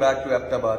Back to Ahmedabad.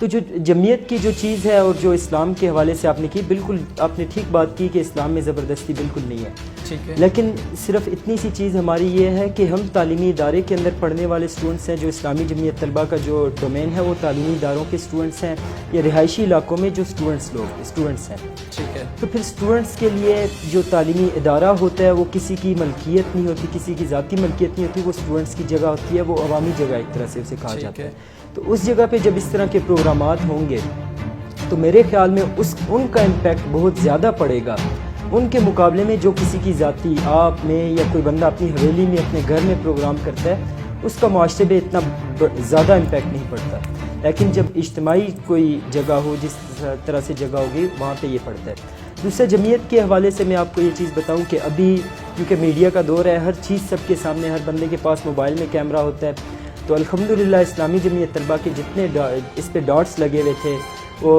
تو جو جمعیت کی جو چیز ہے اور جو اسلام کے حوالے سے آپ نے کی، بالکل آپ نے ٹھیک بات کی کہ اسلام میں زبردستی بالکل نہیں ہے. ٹھیک ہے. لیکن صرف اتنی سی چیز ہماری یہ ہے کہ ہم تعلیمی ادارے کے اندر پڑھنے والے اسٹوڈنٹس ہیں. جو اسلامی جمعیت طلبہ کا جو ڈومین ہے وہ تعلیمی اداروں کے اسٹوڈنٹس ہیں یا رہائشی علاقوں میں جو اسٹوڈنٹس ہیں. ٹھیک ہے. تو پھر اسٹوڈنٹس کے لیے جو تعلیمی ادارہ ہوتا ہے وہ کسی کی ملکیت نہیں ہوتی، کسی کی ذاتی ملکیت نہیں ہوتی، وہ اسٹوڈنٹس کی جگہ ہوتی ہے، وہ عوامی جگہ ایک طرح سے اسے کہا جاتا ہے. تو اس جگہ پہ جب اس طرح کے پروگرامات ہوں گے تو میرے خیال میں ان کا امپیکٹ بہت زیادہ پڑے گا ان کے مقابلے میں جو کسی کی ذاتی آپ میں یا کوئی بندہ اپنی حویلی میں اپنے گھر میں پروگرام کرتا ہے، اس کا معاشرے پہ اتنا زیادہ امپیکٹ نہیں پڑتا. لیکن جب اجتماعی کوئی جگہ ہو، جس طرح سے جگہ ہوگی، وہاں پہ یہ پڑتا ہے. دوسرا جمعیت کے حوالے سے میں آپ کو یہ چیز بتاؤں کہ ابھی کیونکہ میڈیا کا دور ہے، ہر چیز سب کے سامنے، ہر بندے کے پاس موبائل میں کیمرہ ہوتا ہے. تو الحمدللہ اسلامی جمعیت طلبہ کے جتنے اس پہ ڈاٹس لگے ہوئے تھے وہ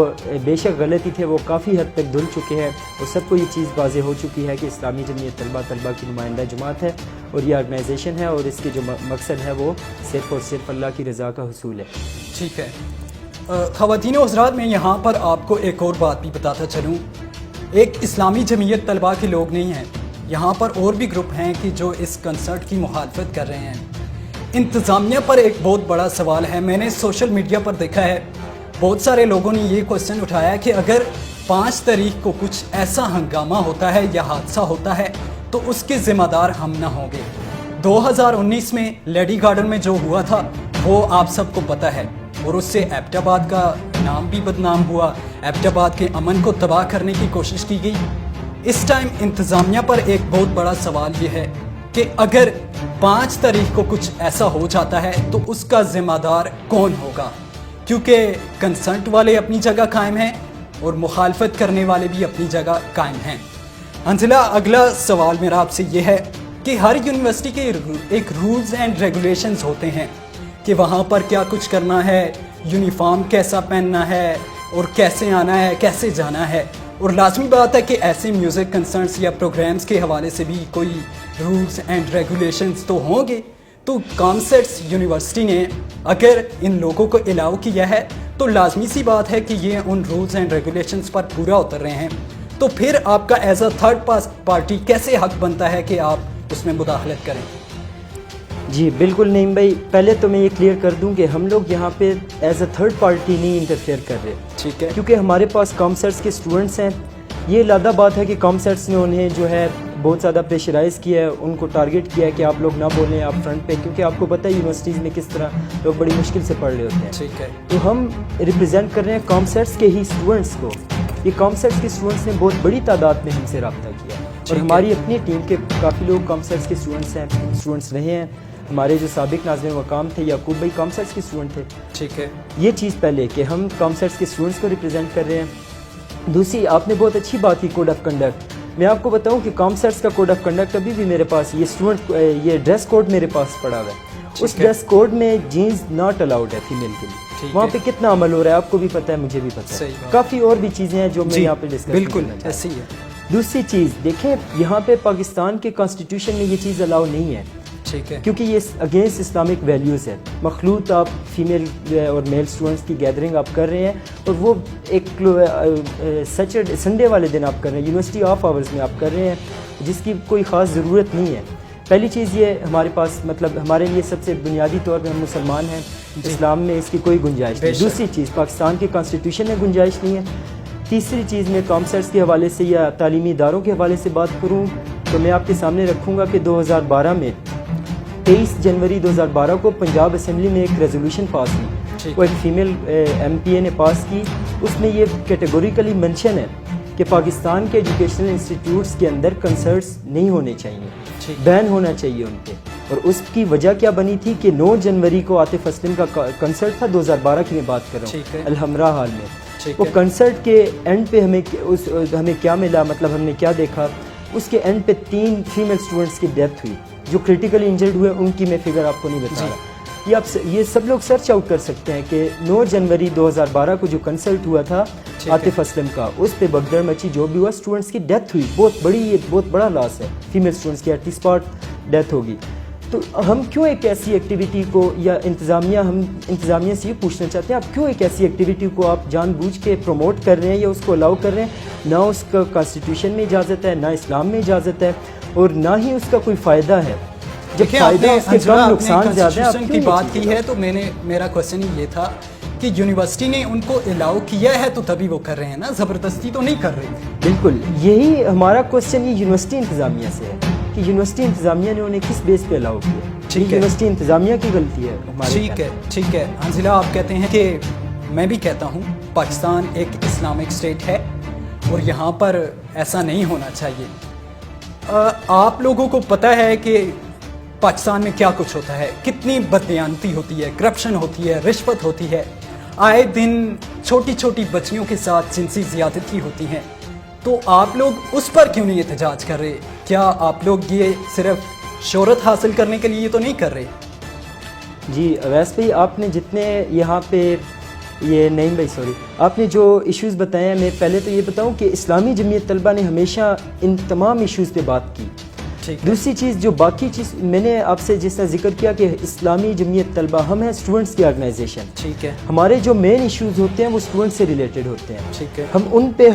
بے شک غلطی تھے، وہ کافی حد تک دھل چکے ہیں اور سب کو یہ چیز واضح ہو چکی ہے کہ اسلامی جمعیت طلبہ کی نمائندہ جماعت ہے اور یہ آرگنائزیشن ہے اور اس کے جو مقصد ہے وہ صرف اور صرف اللہ کی رضا کا حصول ہے. ٹھیک ہے. خواتین و حضرات، میں یہاں پر آپ کو ایک اور بات بھی بتاتا چلوں. ایک اسلامی جمعیت طلبہ کے لوگ نہیں ہیں، یہاں پر اور بھی گروپ ہیں کہ جو اس کنسرٹ کی مخالفت کر رہے ہیں. انتظامیہ پر ایک بہت بڑا سوال ہے. میں نے سوشل میڈیا پر دیکھا ہے بہت سارے لوگوں نے یہ کوسچن اٹھایا کہ اگر 5 تاریخ کو کچھ ایسا ہنگامہ ہوتا ہے یا حادثہ ہوتا ہے تو اس کے ذمہ دار ہم نہ ہوں گے. 2019 میں لیڈی گارڈن میں جو ہوا تھا وہ آپ سب کو پتہ ہے اور اس سے ایبٹ آباد کا نام بھی بدنام ہوا، ایبٹ آباد کے امن کو تباہ کرنے کی کوشش کی گئی. اس ٹائم انتظامیہ پر ایک بہت بڑا سوال یہ ہے کہ اگر 5 تاریخ کو کچھ ایسا ہو جاتا ہے تو اس کا ذمہ دار کون ہوگا؟ کیونکہ کنسرٹ والے اپنی جگہ قائم ہیں اور مخالفت کرنے والے بھی اپنی جگہ قائم ہیں. انزلہ، اگلا سوال میرا آپ سے یہ ہے کہ ہر یونیورسٹی کے ایک رولز اینڈ ریگولیشنز ہوتے ہیں کہ وہاں پر کیا کچھ کرنا ہے، یونیفارم کیسا پہننا ہے اور کیسے آنا ہے، کیسے جانا ہے. اور لازمی بات ہے کہ ایسے میوزک کنسرٹس یا پروگرامز کے حوالے سے بھی کوئی رولز اینڈ ریگولیشنز تو ہوں گے. تو کانسرٹس یونیورسٹی نے اگر ان لوگوں کو الاؤ کیا ہے تو لازمی سی بات ہے کہ یہ ان رولز اینڈ ریگولیشنز پر پورا اتر رہے ہیں. تو پھر آپ کا ایز اے تھرڈ پارٹی کیسے حق بنتا ہے کہ آپ اس میں مداخلت کریں؟ جی بالکل نعیم بھائی، پہلے تو میں یہ کلیئر کر دوں کہ ہم لوگ یہاں پہ ایز اے تھرڈ پارٹی نہیں انٹرفیئر کر رہے. ٹھیک ہے. کیونکہ ہمارے پاس کامسرٹس کے اسٹوڈنٹس ہیں. یہ لادہ بات ہے کہ کامسرٹس نے انہیں جو ہے بہت زیادہ پریشرائز کیا ہے، ان کو ٹارگٹ کیا ہے کہ آپ لوگ نہ بولیں آپ فرنٹ پہ، کیونکہ آپ کو پتہ ہے یونیورسٹیز میں کس طرح لوگ بڑی مشکل سے پڑھ رہے ہوتے ہیں. ٹھیک ہے. تو ہم ریپرزینٹ کر رہے ہیں کامسرٹس کے ہی اسٹوڈنٹس کو. یہ کامسرٹس کے اسٹوڈنٹس نے بہت بڑی تعداد میں ہم سے رابطہ کیا اور ہماری اپنی ٹیم کے کافی لوگ کامسرٹس کے اسٹوڈنٹس رہے ہیں. ہمارے جو سابق ناظم مقام تھے یعقوب بھائی کامسرٹس کے اسٹوڈنٹ تھے. ٹھیک ہے. یہ چیز پہلے کہ ہم کامسرٹس کے اسٹوڈنٹس کو ریپرزینٹ کر رہے ہیں. دوسری، آپ نے بہت اچھی بات کی کوڈ آف کنڈکٹ. میں آپ کو بتاؤں کہ کامسرٹس کا کوڈ آف کنڈکٹ ابھی بھی میرے پاس یہ ڈریس کوڈ میرے پاس پڑا ہوا ہے. اس ڈریس کوڈ میں جینز ناٹ الاؤڈ ہے فیمیل کے لیے. وہاں پہ کتنا عمل ہو رہا ہے آپ کو بھی پتہ ہے، مجھے بھی پتہ ہے. کافی اور بھی چیزیں ہیں جو میں یہاں پہ ڈسکس بالکل ایسی ہے. دوسری چیز دیکھیں، یہاں پہ پاکستان کے کانسٹیٹیوشن میں یہ چیز الاؤ نہیں ہے. ٹھیک ہے. کیونکہ یہ اگینسٹ اسلامک ویلیوز ہے. مخلوط آپ فیمیل اور میل اسٹوڈنٹس کی گیدرنگ آپ کر رہے ہیں اور وہ ایک سنڈے والے دن آپ کر رہے ہیں، یونیورسٹی آف آورز میں آپ کر رہے ہیں، جس کی کوئی خاص ضرورت نہیں ہے. پہلی چیز یہ ہمارے پاس مطلب ہمارے لیے سب سے بنیادی طور پہ ہم مسلمان ہیں، اسلام میں اس کی کوئی گنجائش نہیں. دوسری چیز، پاکستان کے کانسٹیٹیوشن میں گنجائش نہیں ہے. تیسری چیز، میں کامسرٹس کے حوالے سے یا تعلیمی اداروں کے حوالے سے بات کروں تو میں آپ کے سامنے رکھوں گا کہ 2012 میں 23 جنوری 2012 کو پنجاب اسمبلی میں ایک ریزولوشن پاس ہوئی، وہ ایک فیمیل ایم پی اے نے پاس کی. اس میں یہ کیٹیگوریکلی مینشن ہے کہ پاکستان کے ایجوکیشنل انسٹیٹیوٹس کے اندر کنسرٹس نہیں ہونے چاہیے، بین ہونا چاہیے ان پہ. اور اس کی وجہ کیا بنی تھی کہ 9 جنوری کو عاطف اسلم کا کنسرٹ تھا، 2012 کی میں بات کر رہا ہوں، الحمراء ہال میں. وہ کنسرٹ کے اینڈ پہ ہمیں کیا ملا، مطلب ہم نے کیا دیکھا، اس کے اینڈ پہ 3 فیمیل اسٹوڈنٹس کی ڈیتھ ہوئی. جو کرٹیکلی انجرڈ ہوئے ان کی میں فگر آپ کو نہیں بتا رہا. یہ سب لوگ سرچ آؤٹ کر سکتے ہیں کہ 9 جنوری 2012 کو جو کنسرٹ ہوا تھا عاطف اسلم کا، اس پہ بگدڑ مچی، جو بھی ہوا، اسٹوڈنٹس کی ڈیتھ ہوئی. بہت بڑا لاس ہے، فیمیل اسٹوڈنٹس کی ایٹ دی اسپاٹ ڈیتھ ہوگی. تو ہم کیوں ایک ایسی ایکٹیویٹی کو یا ہم انتظامیہ سے یہ پوچھنا چاہتے ہیں آپ کیوں ایک ایسی ایکٹیویٹی کو آپ جان بوجھ کے پروموٹ کر رہے ہیں یا اس کو الاؤ کر رہے ہیں؟ نہ اس کا کانسٹیٹیوشن میں اجازت ہے، نہ اسلام میں اجازت ہے، اور نہ ہی اس کا کوئی فائدہ ہے۔ جب فائدہ اس کے کم نقصان زیادہ ہے۔ آپ کی بات کی ہے تو میرا کوشچن یہ تھا کہ یونیورسٹی نے ان کو الاؤ کیا ہے تو تبھی وہ کر رہے ہیں نا، زبردستی تو نہیں کر رہے۔ بالکل، یہی ہمارا کوشچن یہ یونیورسٹی انتظامیہ سے ہے کہ یونیورسٹی انتظامیہ نے انہیں کس بیس پہ الاؤ کیا۔ ٹھیک ہے، یونیورسٹی انتظامیہ کی غلطی ہے۔ ٹھیک ہے حنزلہ، آپ کہتے ہیں کہ میں بھی کہتا ہوں پاکستان ایک اسلامک اسٹیٹ ہے اور یہاں پر ایسا نہیں ہونا چاہیے۔ آپ لوگوں کو پتہ ہے کہ پاکستان میں کیا کچھ ہوتا ہے، کتنی بددیانتی ہوتی ہے، کرپشن ہوتی ہے، رشوت ہوتی ہے، آئے دن چھوٹی چھوٹی بچیوں کے ساتھ جنسی زیادتی ہوتی ہیں، تو آپ لوگ اس پر کیوں نہیں احتجاج کر رہے؟ کیا آپ لوگ یہ صرف شہرت حاصل کرنے کے لیے تو نہیں کر رہے؟ جی اویس بھائی، آپ نے جتنے یہاں پہ آپ نے جو ایشوز بتائے ہیں، میں پہلے تو یہ بتاؤں کہ اسلامی جمعیت طلبہ نے ہمیشہ ان تمام ایشوز پہ بات کی۔ دوسری چیز جو باقی چیز میں نے آپ سے جس طرح ذکر کیا کہ اسلامی جمعیت طلبہ ہم ہیں اسٹوڈنٹس کی آرگنائزیشن، ٹھیک ہے، ہمارے جو مین ایشوز ہوتے ہیں وہ اسٹوڈنٹ سے ریلیٹڈ ہوتے ہیں، ٹھیک ہے، ہم ان پہ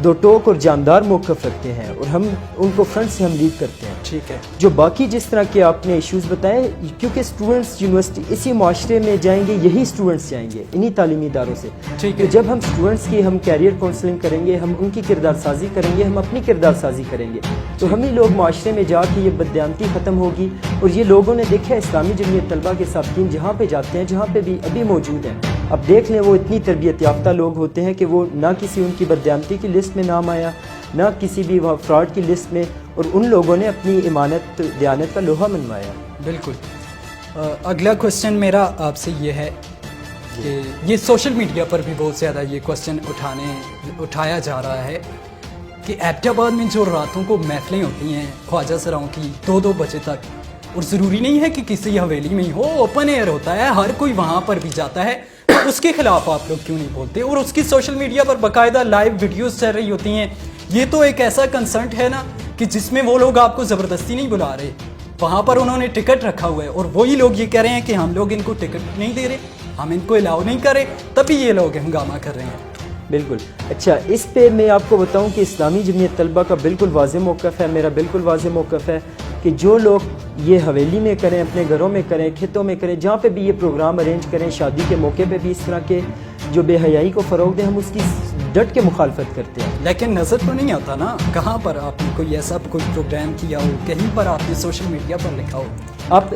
دو ٹوک اور جاندار موقف رکھتے ہیں اور ہم ان کو فرنٹ سے ہم لیڈ کرتے ہیں، ٹھیک ہے۔ جو باقی جس طرح کے آپ نے ایشوز بتائے، کیونکہ اسٹوڈنٹس یونیورسٹی اسی معاشرے میں جائیں گے، یہی اسٹوڈنٹس جائیں گے انہی تعلیمی اداروں سے، ٹھیک ہے۔ جب ہم اسٹوڈنٹس کی ہم کیریئر کاؤنسلنگ کریں گے، ہم ان کی کردار سازی کریں گے، ہم اپنی کردار سازی کریں گے، تو ہم ہی لوگ معاشرے میں جا کے یہ بددیانتی ختم ہوگی۔ اور یہ لوگوں نے دیکھا اسلامی جمعیت طلبہ کے صابقین جہاں پہ جاتے ہیں، جہاں پہ بھی ابھی موجود ہیں، اب دیکھ لیں وہ اتنی تربیت یافتہ لوگ ہوتے ہیں کہ وہ نہ کسی ان کی بددیانتی کی لسٹ میں نام آیا، نہ کسی بھی فراڈ کی لسٹ میں، اور ان لوگوں نے اپنی امانت دیانت کا لوہا منوایا۔ بالکل۔ اگلا کوشچن میرا آپ سے یہ ہے کہ یہ سوشل میڈیا پر بھی بہت زیادہ یہ کوشچن اٹھایا جا رہا ہے کہ ایبٹ آباد میں جو راتوں کو محفلیں ہوتی ہیں خواجہ سراؤں کی 2-2 بجے تک، اور ضروری نہیں ہے کہ کسی حویلی میں ہی ہو، اوپن ایئر ہوتا ہے، ہر کوئی وہاں پر بھی جاتا ہے، تو اس کے خلاف آپ لوگ کیوں نہیں بولتے؟ اور اس کی سوشل میڈیا پر باقاعدہ لائیو ویڈیوز چل رہی ہوتی ہیں۔ یہ تو ایک ایسا کنسرٹ ہے نا کہ جس میں وہ لوگ آپ کو زبردستی نہیں بلا رہے، وہاں پر انہوں نے ٹکٹ رکھا ہوا ہے، اور وہی لوگ یہ کہہ رہے ہیں کہ ہم لوگ ان کو ٹکٹ نہیں دے رہے، ہم ان کو الاؤ نہیں کر رہے، تبھی یہ لوگ ہنگامہ کر رہے ہیں۔ بالکل۔ اچھا، اس پہ میں آپ کو بتاؤں کہ اسلامی جمعیت طلبہ کا بالکل واضح موقف ہے، میرا بالکل واضح موقف ہے کہ جو لوگ یہ حویلی میں کریں، اپنے گھروں میں کریں، کھیتوں میں کریں، جہاں پہ بھی یہ پروگرام ارینج کریں، شادی کے موقع پہ بھی اس طرح کے جو بے حیائی کو فروغ دیں، ہم اس کی ڈٹ کے مخالفت کرتے ہیں۔ لیکن نظر تو نہیں آتا نا، کہاں پر آپ نے کوئی ایسا کوئی پروگرام کیا ہو، کہیں پر آپ نے سوشل میڈیا پر لکھا ہو؟ آپ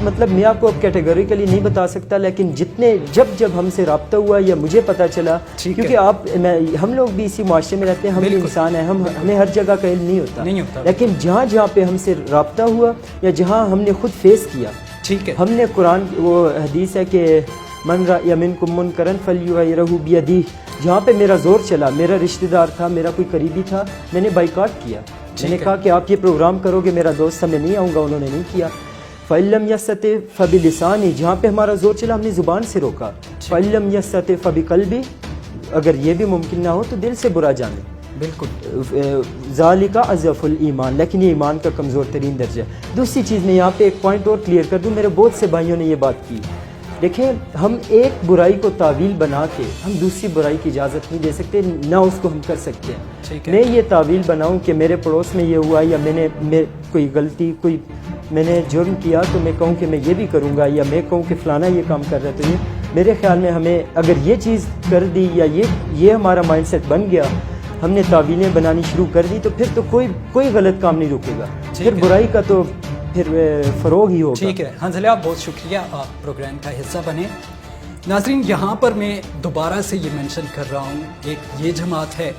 مطلب میں آپ کو اب کیٹیگوریکلی نہیں بتا سکتا، لیکن جب ہم سے رابطہ ہوا یا مجھے پتا چلا، کیونکہ ہم لوگ بھی اسی معاشرے میں رہتے ہیں، ہم بھی انسان ہیں، ہمیں ہر جگہ کا علم نہیں ہوتا، لیکن جہاں پہ ہم سے رابطہ ہوا یا جہاں ہم نے خود فیس کیا، ٹھیک ہے، ہم نے قرآن وہ حدیث ہے کہ من رأی منکم منکرا فلیغیرہ بیدیہ، جہاں پہ میرا زور چلا، میرا رشتہ دار تھا، میرا کوئی قریبی تھا، میں نے بائیکاٹ کیا، میں نے کہا کہ آپ یہ پروگرام کرو گے، میرا دوست تھا، میں نہیں آؤں گا، انہوں نے نہیں کیا۔ فَإِن لَمْ يَسْتَطِعْ فَبِلِسَانِهِ، جہاں پہ ہمارا زور چلا ہم نے زبان سے روکا۔ فَإِن لَمْ يَسْتَطِعْ فَبِقَلْبِهِ، اگر یہ بھی ممکن نہ ہو تو دل سے برا جانے۔ بالکل، ذالک اضعف الایمان، لیکن یہ ایمان کا کمزور ترین درجہ ہے۔ دوسری چیز میں یہاں پہ ایک پوائنٹ اور کلیئر کر دوں، میرے بہت سے بھائیوں نے یہ بات کی، دیکھیں ہم ایک برائی کو تعویل بنا کے ہم دوسری برائی کی اجازت نہیں دے سکتے، نہ اس کو ہم کر سکتے ہیں۔ میں یہ تعویل بناؤں کہ میرے پڑوس میں یہ ہوا، یا میں کوئی غلطی، میں نے جرم کیا تو میں کہوں کہ میں یہ بھی کروں گا، یا میں کہوں کہ فلانا یہ کام کر رہا ہے، تو یہ میرے خیال میں ہمیں اگر یہ چیز کر دی یا یہ ہمارا مائنڈ سیٹ بن گیا، ہم نے تعویلیں بنانی شروع کر دی، تو پھر تو کوئی غلط کام نہیں رکے گا، پھر برائی کا تو پھر فروغ ہی ہوگا۔ ٹھیک ہے حنزلہ، بہت شکریہ، آپ پروگرام کا حصہ بنے۔ ناظرین، یہاں پر میں دوبارہ سے یہ مینشن کر رہا ہوں، ایک یہ جماعت ہے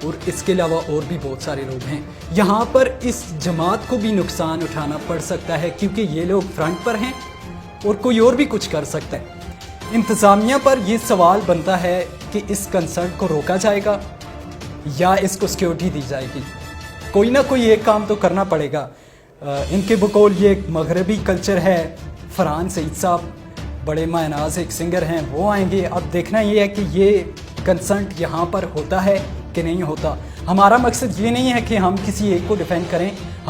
اور اس کے علاوہ اور بھی بہت سارے لوگ ہیں، یہاں پر اس جماعت کو بھی نقصان اٹھانا پڑ سکتا ہے، کیونکہ یہ لوگ فرنٹ پر ہیں اور کوئی اور بھی کچھ کر سکتا ہے۔ انتظامیہ پر یہ سوال بنتا ہے کہ اس کنسرٹ کو روکا جائے گا یا اس کو سیکیورٹی دی جائے گی، کوئی نہ کوئی ایک کام تو کرنا پڑے گا۔ ان کے بقول یہ ایک مغربی کلچر ہے، فرحان سعید صاحب بڑے معناز ایک سنگر ہیں، وہ آئیں گے، اب دیکھنا یہ ہے کہ یہ کنسرٹ یہاں پر ہوتا ہے کہ نہیں ہوتا۔ ہمارا مقصد یہ نہیں ہے کہ ہم کسی ایک کو ڈیفینڈ کریں،